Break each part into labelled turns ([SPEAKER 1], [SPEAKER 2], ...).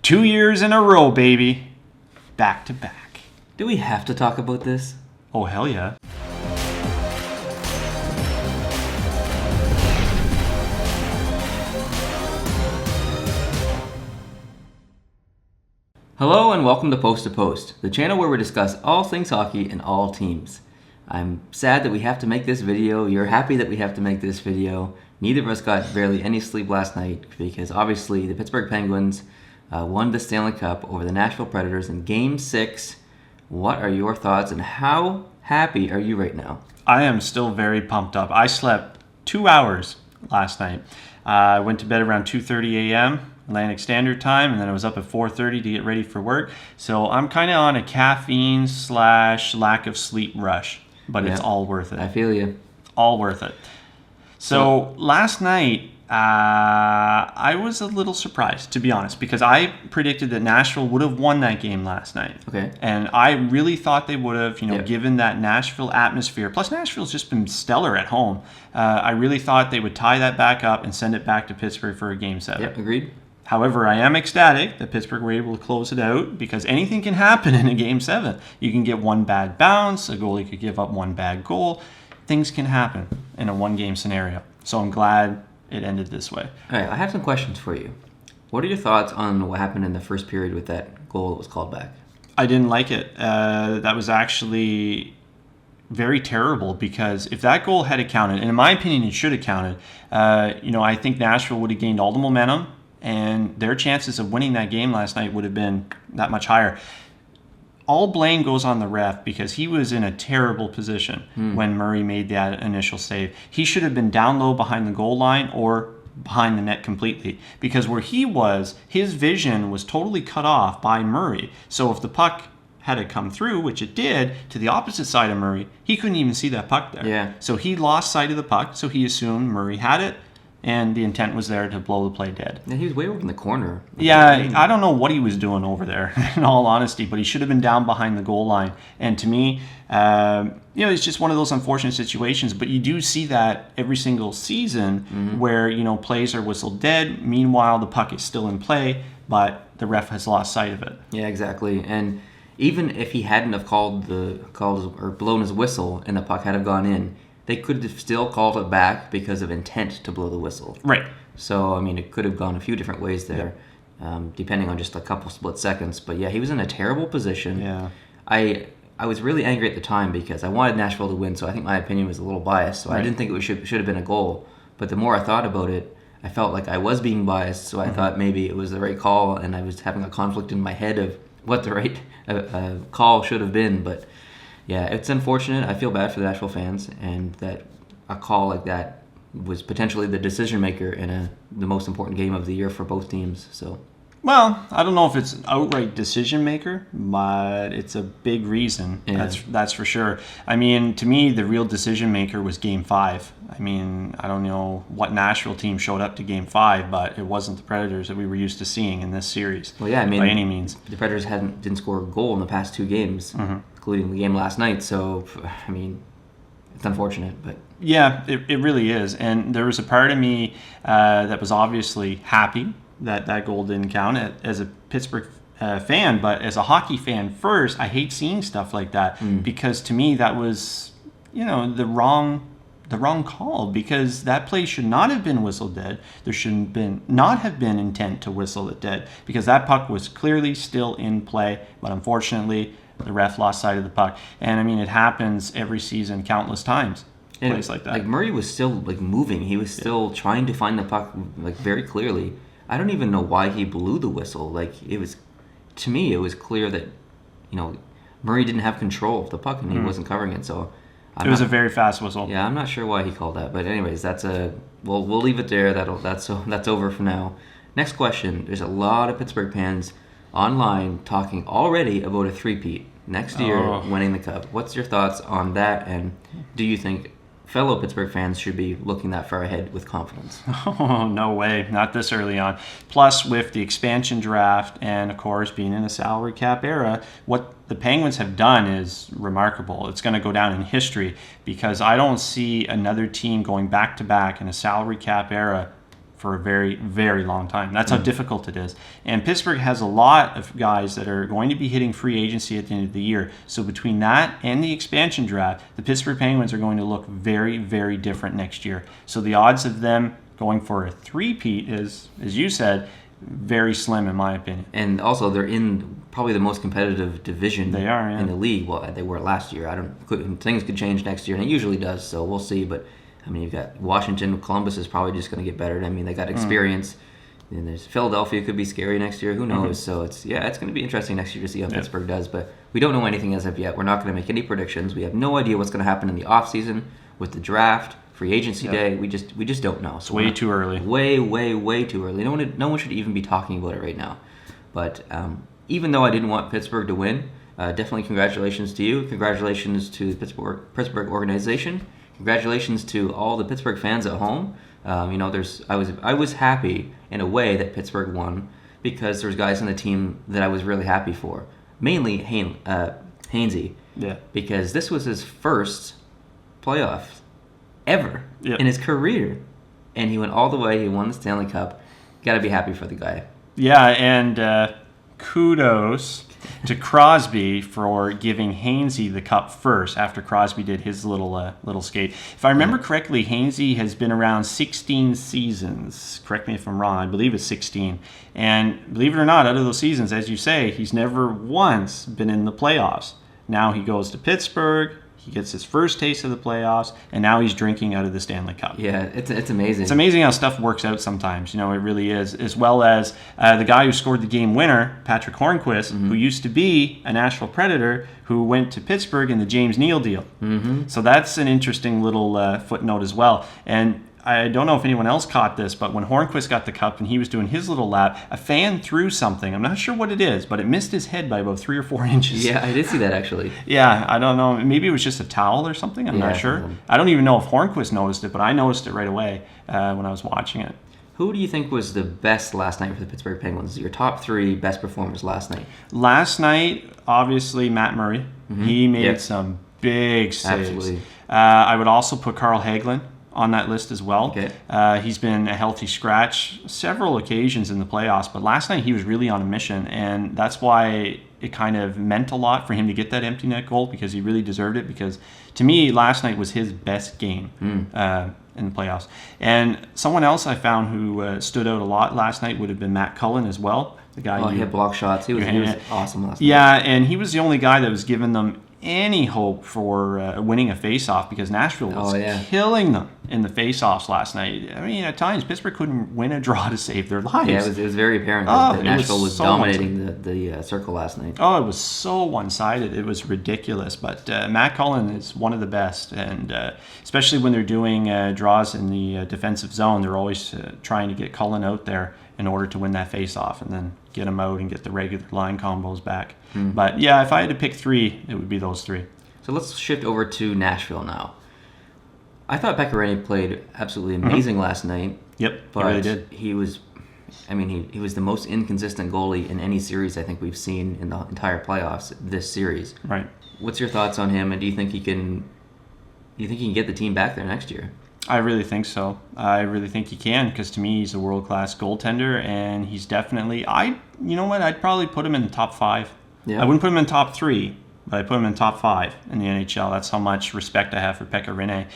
[SPEAKER 1] 2 years in a row, baby. Back to back.
[SPEAKER 2] Do we have to talk about this?
[SPEAKER 1] Oh, hell yeah.
[SPEAKER 2] Hello and welcome to Post, the channel where we discuss all things hockey and all teams. I'm sad that we have to make this video. You're happy that we have to make this video. Neither of us got barely any sleep last night because obviously the Pittsburgh Penguins won the Stanley Cup over the Nashville Predators in Game 6. What are your thoughts and how happy are you right now?
[SPEAKER 1] I am still very pumped up. I slept 2 hours last night. I went to bed around 2:30 a.m. Atlantic Standard Time, and then I was up at 4:30 to get ready for work. So I'm kind of on a caffeine / lack of sleep rush, but It's all worth it.
[SPEAKER 2] I feel you.
[SPEAKER 1] All worth it. So last night, I was a little surprised, to be honest, because I predicted that Nashville would have won that game last night.
[SPEAKER 2] Okay.
[SPEAKER 1] And I really thought they would have, given that Nashville atmosphere. Plus, Nashville's just been stellar at home. I really thought they would tie that back up and send it back to Pittsburgh for a Game 7.
[SPEAKER 2] Yep, agreed.
[SPEAKER 1] However, I am ecstatic that Pittsburgh were able to close it out because anything can happen in a Game 7. You can get one bad bounce, a goalie could give up one bad goal. Things can happen in a one-game scenario. So I'm glad it ended this way.
[SPEAKER 2] All right, I have some questions for you. What are your thoughts on what happened in the first period with that goal that was called back?
[SPEAKER 1] I didn't like it. That was actually very terrible because if that goal had counted, and in my opinion it should have counted, I think Nashville would have gained all the momentum and their chances of winning that game last night would have been that much higher. All blame goes on the ref because he was in a terrible position when Murray made that initial save. He should have been down low behind the goal line or behind the net completely because where he was, his vision was totally cut off by Murray. So if the puck had to come through, which it did, to the opposite side of Murray, he couldn't even see that puck there.
[SPEAKER 2] Yeah.
[SPEAKER 1] So he lost sight of the puck, so he assumed Murray had it, and the intent was there to blow the play dead.
[SPEAKER 2] Yeah, he was way over in the corner.
[SPEAKER 1] Yeah, I don't know what he was doing over there, in all honesty, but he should have been down behind the goal line. And to me, it's just one of those unfortunate situations. But you do see that every single season where, plays are whistled dead. Meanwhile, the puck is still in play, but the ref has lost sight of it.
[SPEAKER 2] Yeah, exactly. And even if he hadn't have called or blown his whistle and the puck had have gone in, they could have still called it back because of intent to blow the whistle.
[SPEAKER 1] Right.
[SPEAKER 2] So, it could have gone a few different ways there, depending on just a couple split seconds. But yeah, he was in a terrible position.
[SPEAKER 1] Yeah.
[SPEAKER 2] I was really angry at the time because I wanted Nashville to win, so I think my opinion was a little biased. So I didn't think it should have been a goal. But the more I thought about it, I felt like I was being biased, so I thought maybe it was the right call, and I was having a conflict in my head of what the right call should have been. But yeah, it's unfortunate. I feel bad for the Nashville fans, and that a call like that was potentially the decision maker in the most important game of the year for both teams. So,
[SPEAKER 1] well, I don't know if it's an outright decision maker, but it's a big reason. Yeah. That's for sure. To me, the real decision maker was Game 5. I don't know what Nashville team showed up to Game 5, but it wasn't the Predators that we were used to seeing in this series.
[SPEAKER 2] Well, yeah,
[SPEAKER 1] by any means.
[SPEAKER 2] The Predators didn't score a goal in the past 2 games, including the game last night. So, it's unfortunate, but
[SPEAKER 1] yeah, it really is. And there was a part of me that was obviously happy that goal didn't count as a Pittsburgh fan, but as a hockey fan first, I hate seeing stuff like that because to me that was, the wrong call because that play should not have been whistled dead. There shouldn't not have been intent to whistle it dead because that puck was clearly still in play, but unfortunately the ref lost sight of the puck. And it happens every season countless times.
[SPEAKER 2] And
[SPEAKER 1] plays like that.
[SPEAKER 2] Murray was still moving. He was still trying to find the puck very clearly. I don't even know why he blew the whistle. To me, it was clear that, Murray didn't have control of the puck and he wasn't covering it. So
[SPEAKER 1] it was a very fast whistle.
[SPEAKER 2] Yeah, I'm not sure why he called that, but anyways, we'll leave it there. That's over for now. Next question. There's a lot of Pittsburgh fans online talking already about a three-peat next year winning the Cup. What's your thoughts on that, and do you think fellow Pittsburgh fans should be looking that far ahead with confidence?
[SPEAKER 1] Oh, no way. Not this early on. Plus, with the expansion draft and, of course, being in a salary cap era, what the Penguins have done is remarkable. It's going to go down in history because I don't see another team going back-to-back in a salary cap era for a very, very long time. That's how difficult it is. And Pittsburgh has a lot of guys that are going to be hitting free agency at the end of the year. So between that and the expansion draft, the Pittsburgh Penguins are going to look very, very different next year. So the odds of them going for a three-peat is, as you said, very slim in my opinion.
[SPEAKER 2] And also, they're in probably the most competitive division
[SPEAKER 1] They are, yeah.
[SPEAKER 2] in the league. Well, they were last year. Things could change next year, and it usually does. So we'll see. But I mean, you've got Washington, Columbus is probably just going to get better. I mean, they got experience. And there's Philadelphia could be scary next year. Who knows? So it's going to be interesting next year to see how Pittsburgh does. But we don't know anything as of yet. We're not going to make any predictions. We have no idea what's going to happen in the offseason with the draft, free agency day. We just don't know. So
[SPEAKER 1] It's way too early.
[SPEAKER 2] Way, way, way too early. No one should even be talking about it right now. But even though I didn't want Pittsburgh to win, definitely congratulations to you. Congratulations to the Pittsburgh organization. Congratulations to all the Pittsburgh fans at home. I was happy in a way that Pittsburgh won because there's guys on the team that I was really happy for. Mainly Hainsey.
[SPEAKER 1] Yeah.
[SPEAKER 2] Because this was his first playoff ever in his career. And he went all the way. He won the Stanley Cup. Got to be happy for the guy.
[SPEAKER 1] Yeah, and kudos to Crosby for giving Hainsey the cup first after Crosby did his little skate. If I remember correctly, Hainsey has been around 16 seasons. Correct me if I'm wrong. I believe it's 16. And believe it or not, out of those seasons, as you say, he's never once been in the playoffs. Now he goes to Pittsburgh. He gets his first taste of the playoffs, and now he's drinking out of the Stanley Cup.
[SPEAKER 2] Yeah, it's amazing.
[SPEAKER 1] It's amazing how stuff works out sometimes. It really is. As well as the guy who scored the game winner, Patrick Hornquist, who used to be a Nashville Predator, who went to Pittsburgh in the James Neal deal. So that's an interesting little footnote as well. And I don't know if anyone else caught this, but when Hornquist got the cup and he was doing his little lap, a fan threw something. I'm not sure what it is, but it missed his head by about 3 or 4 inches.
[SPEAKER 2] Yeah, I did see that actually.
[SPEAKER 1] Yeah, I don't know. Maybe it was just a towel or something. I'm not sure. I don't even know if Hornquist noticed it, but I noticed it right away when I was watching it.
[SPEAKER 2] Who do you think was the best last night for the Pittsburgh Penguins? Your top 3 best performers last night? Last
[SPEAKER 1] night, obviously, Matt Murray. He made some big saves.
[SPEAKER 2] Absolutely.
[SPEAKER 1] I would also put Carl Hagelin on that list as well.
[SPEAKER 2] Okay.
[SPEAKER 1] He's been a healthy scratch several occasions in the playoffs, but last night he was really on a mission, and that's why it kind of meant a lot for him to get that empty net goal, because he really deserved it, because to me last night was his best game in the playoffs. And someone else I found who stood out a lot last night would have been Matt Cullen as well. The guy
[SPEAKER 2] he had block shots. He was awesome last night.
[SPEAKER 1] Yeah, and he was the only guy that was giving them any hope for winning a face-off, because Nashville was killing them in the face-offs last night. I mean, at times Pittsburgh couldn't win a draw to save their lives.
[SPEAKER 2] Yeah, it was very apparent that Nashville was dominating the circle last night.
[SPEAKER 1] Oh, it was so one-sided. It was ridiculous. But Matt Cullen is one of the best, and especially when they're doing draws in the defensive zone, they're always trying to get Cullen out there in order to win that face-off and then get him out and get the regular line combos back. But yeah, if I had to pick 3, it would be those 3.
[SPEAKER 2] So let's shift over to Nashville now. I thought Pekka Rinne played absolutely amazing last night.
[SPEAKER 1] Yep,
[SPEAKER 2] but
[SPEAKER 1] he really did.
[SPEAKER 2] He was the most inconsistent goalie in any series I think we've seen in the entire playoffs this series.
[SPEAKER 1] Right.
[SPEAKER 2] What's your thoughts on him, and do you think he can get the team back there next year?
[SPEAKER 1] I really think so. I really think he can, because to me he's a world-class goaltender, and he's definitely, you know what, I'd probably put him in the top 5.
[SPEAKER 2] Yeah.
[SPEAKER 1] I wouldn't put him in top 3, but I'd put him in top 5 in the NHL. That's how much respect I have for Pekka Rinne.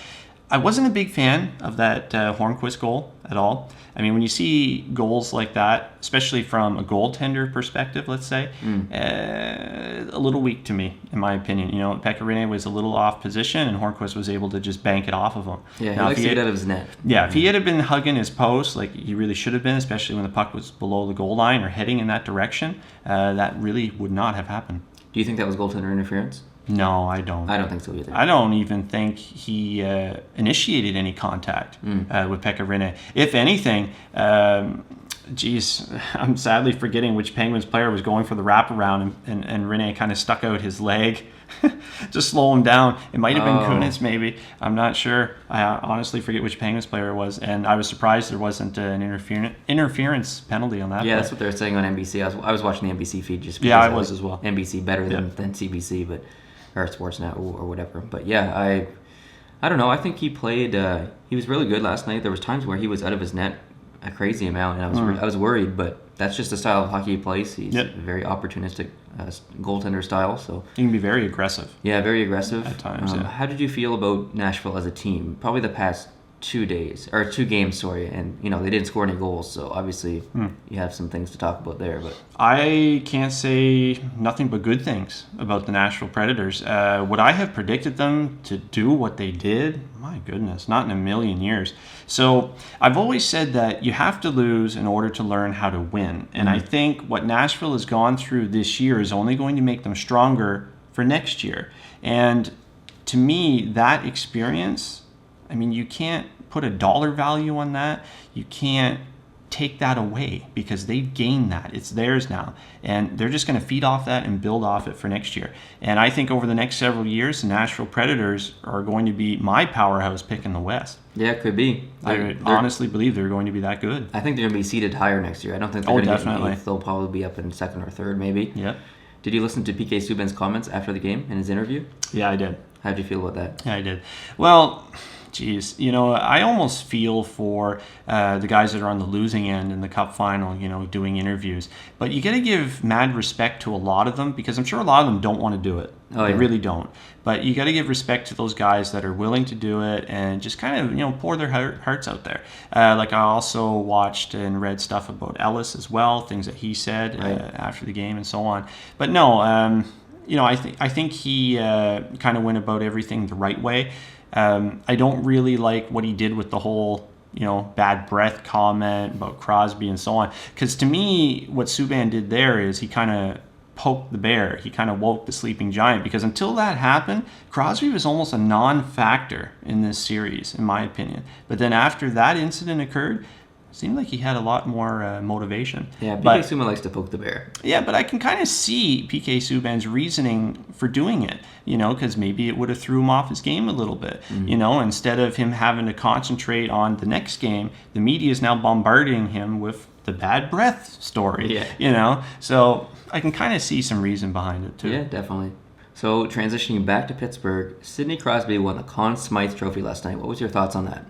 [SPEAKER 1] I wasn't a big fan of that Hornquist goal at all. I mean, when you see goals like that, especially from a goaltender perspective, let's say, a little weak to me, in my opinion. Pekka Rinne was a little off position, and Hornquist was able to just bank it off of him.
[SPEAKER 2] Yeah, he likes to get out of his net.
[SPEAKER 1] Yeah, if he had been hugging his post like he really should have been, especially when the puck was below the goal line or heading in that direction, that really would not have happened.
[SPEAKER 2] Do you think that was goaltender interference?
[SPEAKER 1] No, I don't.
[SPEAKER 2] I don't think so either.
[SPEAKER 1] I don't even think he initiated any contact with Pekka Rinne. If anything, I'm sadly forgetting which Penguins player was going for the wraparound, and Rinne kind of stuck out his leg to slow him down. It might have been Kunitz, maybe. I'm not sure. I honestly forget which Penguins player it was, and I was surprised there wasn't an interference penalty on that.
[SPEAKER 2] Yeah, that's what they were saying on NBC. I was watching the NBC feed just because
[SPEAKER 1] I was as well.
[SPEAKER 2] NBC better than CBC, but or Sportsnet or whatever. But yeah, I don't know. I think he played. He was really good last night. There was times where he was out of his net a crazy amount, and I was worried, but that's just the style of hockey he plays. He's a very opportunistic goaltender style, so
[SPEAKER 1] he can be very aggressive.
[SPEAKER 2] Yeah, very aggressive
[SPEAKER 1] at times.
[SPEAKER 2] How did you feel about Nashville as a team? Probably the past 2 games, sorry, and they didn't score any goals, so obviously you have some things to talk about there. But
[SPEAKER 1] I can't say nothing but good things about the Nashville Predators. Would I have predicted them to do what they did? My goodness, not in a million years. So I've always said that you have to lose in order to learn how to win, and I think what Nashville has gone through this year is only going to make them stronger for next year. And to me, that experience, I mean, you can't put a dollar value on that. You can't take that away because they've gained that. It's theirs now. And they're just going to feed off that and build off it for next year. And I think over the next several years, the Nashville Predators are going to be my powerhouse pick in the West.
[SPEAKER 2] Yeah, it could be.
[SPEAKER 1] I honestly believe they're going to be that good.
[SPEAKER 2] I think they're going to be seated higher next year. I don't think they're going to get eighth. They'll probably be up in second or third, maybe.
[SPEAKER 1] Yeah.
[SPEAKER 2] Did you listen to PK Subban's comments after the game in his interview?
[SPEAKER 1] Yeah, I did.
[SPEAKER 2] How did you feel about that?
[SPEAKER 1] Yeah, I did. Well, geez, I almost feel for the guys that are on the losing end in the Cup final, doing interviews. But you got to give mad respect to a lot of them because I'm sure a lot of them don't want to do it. They really don't. But you got to give respect to those guys that are willing to do it and just kind of, pour their hearts out there. Like I also watched and read stuff about Ellis as well, things that he said after the game and so on. But no, I think he kind of went about everything the right way. I don't really like what he did with the whole, bad breath comment about Crosby and so on. Because to me, what Subban did there is he kind of poked the bear. He kind of woke the sleeping giant. Because until that happened, Crosby was almost a non-factor in this series, in my opinion. But then after that incident occurred, it seemed like he had a lot more motivation.
[SPEAKER 2] Yeah, PK Subban likes to poke the bear.
[SPEAKER 1] Yeah, but I can kind of see PK Subban's reasoning for doing it, because maybe it would have threw him off his game a little bit. Instead of him having to concentrate on the next game, the media is now bombarding him with the bad breath story.
[SPEAKER 2] Yeah.
[SPEAKER 1] So I can kind of see some reason behind it too.
[SPEAKER 2] Yeah, definitely. So transitioning back to Pittsburgh, Sidney Crosby won the Conn Smythe Trophy last night. What was your thoughts on that?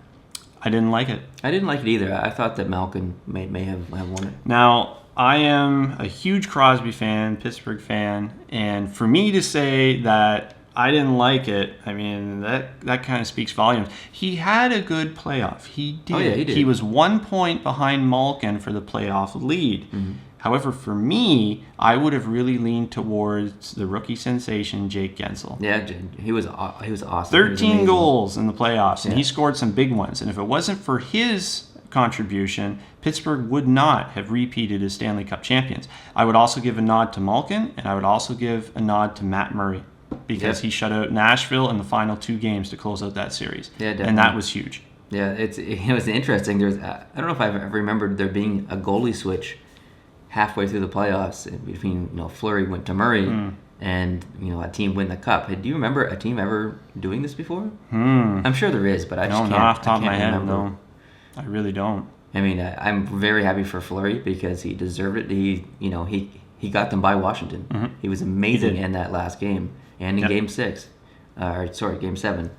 [SPEAKER 1] I didn't like it.
[SPEAKER 2] I didn't like it either. I thought that Malkin may have won it.
[SPEAKER 1] Now, I am a huge Crosby fan, Pittsburgh fan, and for me to say that I didn't like it, I mean, that kind of speaks volumes. He had a good playoff. He did.
[SPEAKER 2] Oh, yeah, he did.
[SPEAKER 1] He was 1 point behind Malkin for the playoff lead. However, for me, I would have really leaned towards the rookie sensation, Jake Gensel.
[SPEAKER 2] Yeah, he was awesome.
[SPEAKER 1] 13 goals in the playoffs, and he scored some big ones. And if it wasn't for his contribution, Pittsburgh would not have repeated as Stanley Cup champions. I would also give a nod to Malkin, and I would also give a nod to Matt Murray because he shut out Nashville in the final 2 games to close out that series. Yeah, definitely. And that was huge.
[SPEAKER 2] Yeah, it was interesting. I don't know if I've ever remembered there being a goalie switch halfway through the playoffs between Fleury went to Murray and a team win the cup. Do you remember a team ever doing this before? I'm sure there is, but I just can't.
[SPEAKER 1] Not off the top of my head,
[SPEAKER 2] remember.
[SPEAKER 1] no. I really don't.
[SPEAKER 2] I mean, I'm very happy for Fleury because he deserved it. He got them by Washington. He was amazing in that last game and in Game 6, Game 7.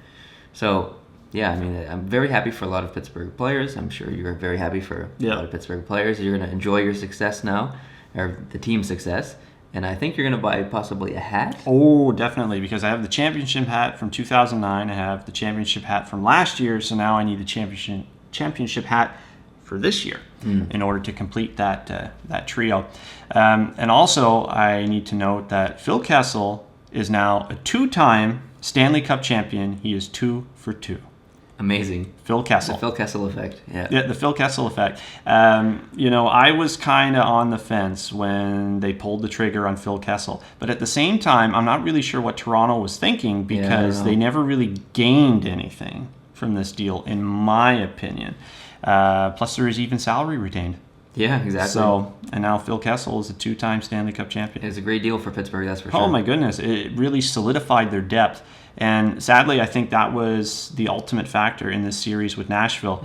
[SPEAKER 2] So. Yeah, I mean, I'm very happy for a lot of Pittsburgh players. I'm sure you're very happy for a lot of Pittsburgh players. You're going to enjoy your success now, or the team's success. And I think you're going to buy possibly a hat.
[SPEAKER 1] Oh, definitely, because I have the championship hat from 2009. I have the championship hat from last year, so now I need the championship hat for this year in order to complete that trio. And also, I need to note that Phil Kessel is now a 2-time Stanley Cup champion. He is 2 for 2.
[SPEAKER 2] Amazing.
[SPEAKER 1] Phil Kessel.
[SPEAKER 2] The Phil Kessel effect. Yeah,
[SPEAKER 1] the Phil Kessel effect. I was kind of on the fence when they pulled the trigger on Phil Kessel. But at the same time, I'm not really sure what Toronto was thinking because they never really gained anything from this deal, in my opinion. Plus, there is even salary retained.
[SPEAKER 2] Yeah, exactly.
[SPEAKER 1] So, and now Phil Kessel is a 2-time Stanley Cup champion.
[SPEAKER 2] It's a great deal for Pittsburgh, that's for sure.
[SPEAKER 1] Oh, my goodness. It really solidified their depth. And sadly, I think that was the ultimate factor in this series with Nashville,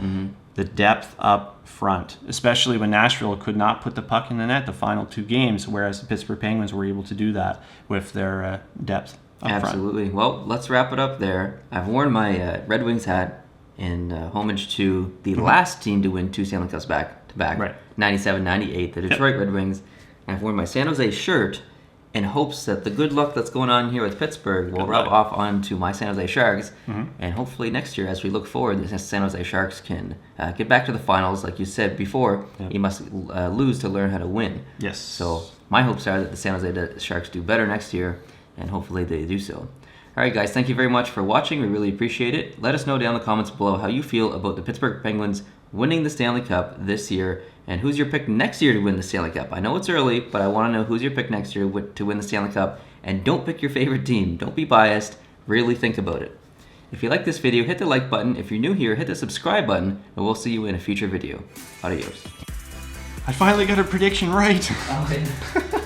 [SPEAKER 1] the depth up front, especially when Nashville could not put the puck in the net the final 2 games, whereas the Pittsburgh Penguins were able to do that with their depth up
[SPEAKER 2] Absolutely.
[SPEAKER 1] front.
[SPEAKER 2] Well, let's wrap it up there. I've worn my Red Wings hat in homage to the last team to win 2 Stanley Cups back back-to-back, 97-98, the Detroit Red Wings. And I've worn my San Jose shirt in hopes that the good luck that's going on here with Pittsburgh will rub off onto my San Jose Sharks. And hopefully next year, as we look forward, the San Jose Sharks can get back to the finals. Like you said before, you must lose to learn how to win.
[SPEAKER 1] Yes.
[SPEAKER 2] So my hopes are that the San Jose Sharks do better next year, and hopefully they do so. All right, guys, thank you very much for watching. We really appreciate it. Let us know down in the comments below how you feel about the Pittsburgh Penguins winning the Stanley Cup this year, and who's your pick next year to win the Stanley Cup. I know it's early, but I want to know who's your pick next year to win the Stanley Cup. And don't pick your favorite team. Don't be biased. Really think about it. If you like this video, hit the like button. If you're new here, hit the subscribe button, and we'll see you in a future video. Adios.
[SPEAKER 1] I finally got a prediction right.
[SPEAKER 2] Okay.